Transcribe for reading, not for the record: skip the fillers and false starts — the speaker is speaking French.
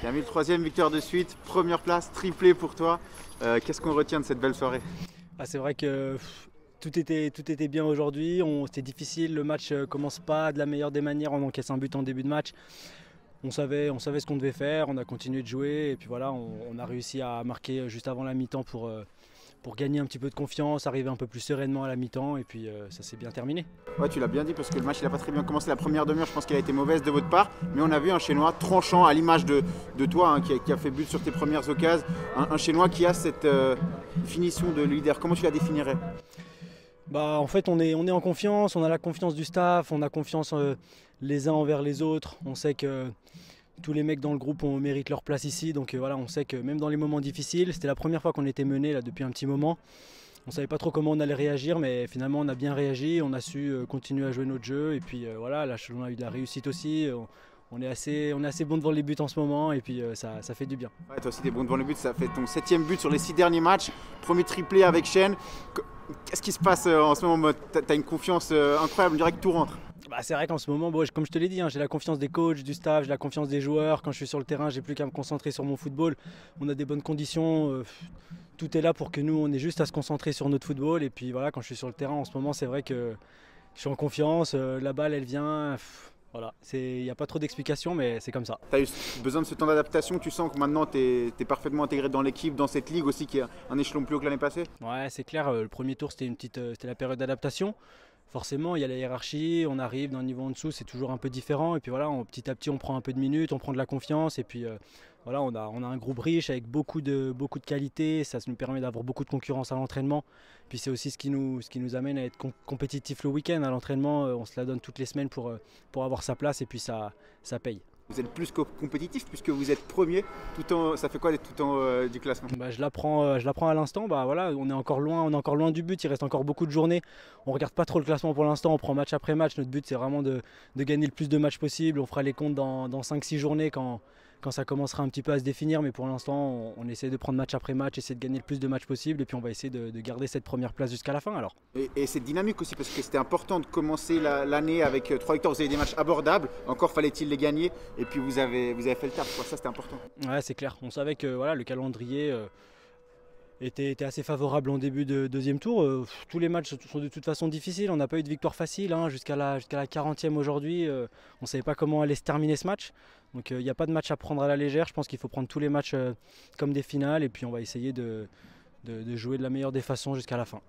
Camille, troisième victoire de suite, première place, triplé pour toi. Qu'est-ce qu'on retient de cette belle soirée? C'est vrai que tout était bien aujourd'hui. C'était difficile. Le match commence pas de la meilleure des manières. On encaisse un but en début de match. On savait ce qu'on devait faire. On a continué de jouer. Et puis voilà, on a réussi à marquer juste avant la mi-temps pour gagner un petit peu de confiance, arriver un peu plus sereinement à la mi-temps. Et puis ça s'est bien terminé. Ouais, tu l'as bien dit parce que le match il n'a pas très bien commencé. La première demi-heure, je pense qu'elle a été mauvaise de votre part. Mais on a vu un Chénois tranchant à l'image de toi hein, qui a fait but sur tes premières occasions. Un Chénois qui a cette finition de leader. Comment tu la définirais? En fait, on est en confiance. On a la confiance du staff. On a confiance les uns envers les autres. On sait que tous les mecs dans le groupe méritent leur place ici. Donc voilà, on sait que même dans les moments difficiles, c'était la première fois qu'on était mené là, depuis un petit moment. On ne savait pas trop comment on allait réagir, mais finalement on a bien réagi, on a su continuer à jouer notre jeu. Et puis voilà, là on a eu de la réussite aussi. On est assez bon devant les buts en ce moment et puis ça fait du bien. Ouais, toi aussi t'es bon devant le but, ça fait ton septième but sur les 6 derniers matchs. Premier triplé avec Chêne. Qu'est-ce qui se passe en ce moment? T'as une confiance incroyable, on dirait que tout rentre. C'est vrai qu'en ce moment, bon, comme je te l'ai dit, hein, j'ai la confiance des coachs, du staff, j'ai la confiance des joueurs. Quand je suis sur le terrain, j'ai plus qu'à me concentrer sur mon football. On a des bonnes conditions. Tout est là pour que nous, on ait juste à se concentrer sur notre football. Et puis voilà, quand je suis sur le terrain en ce moment, c'est vrai que je suis en confiance. La balle, elle vient. Voilà, il n'y a pas trop d'explications, mais c'est comme ça. Tu as eu besoin de ce temps d'adaptation, tu sens que maintenant tu es parfaitement intégré dans l'équipe, dans cette ligue aussi qui est un échelon plus haut que l'année passée? Ouais, c'est clair. Le premier tour, c'était la période d'adaptation. Forcément, il y a la hiérarchie, on arrive d'un niveau en dessous, c'est toujours un peu différent. Et puis voilà, petit à petit, on prend un peu de minutes, on prend de la confiance. Et puis voilà, on a un groupe riche avec beaucoup de qualité. Ça nous permet d'avoir beaucoup de concurrence à l'entraînement. Puis c'est aussi ce qui nous amène à être compétitif le week-end. À l'entraînement, on se la donne toutes les semaines pour avoir sa place et puis ça paye. Vous êtes plus compétitif puisque vous êtes premier, ça fait quoi d'être tout en haut du classement? Je la prends à l'instant. Voilà, on est encore loin du but. Il reste encore beaucoup de journées. On regarde pas trop le classement pour l'instant. On prend match après match. Notre but c'est vraiment de gagner le plus de matchs possible. On fera les comptes dans 5-6 journées quand ça commencera un petit peu à se définir. Mais pour l'instant, on essaie de prendre match après match, essayer de gagner le plus de matchs possible. Et puis on va essayer de garder cette première place jusqu'à la fin alors. Et c'est dynamique aussi parce que c'était important de commencer l'année avec 3 victoires. Vous avez des matchs abordables, encore fallait-il les gagner. Et puis vous avez fait le taf, quoi. Ça c'était important. Ouais, c'est clair. On savait que voilà, le calendrier était assez favorable en début de deuxième tour. Tous les matchs sont de toute façon difficiles. On n'a pas eu de victoire facile hein, jusqu'à la 40e aujourd'hui. On ne savait pas comment allait se terminer ce match. Donc il n'y a pas de match à prendre à la légère. Je pense qu'il faut prendre tous les matchs comme des finales. Et puis on va essayer de jouer de la meilleure des façons jusqu'à la fin.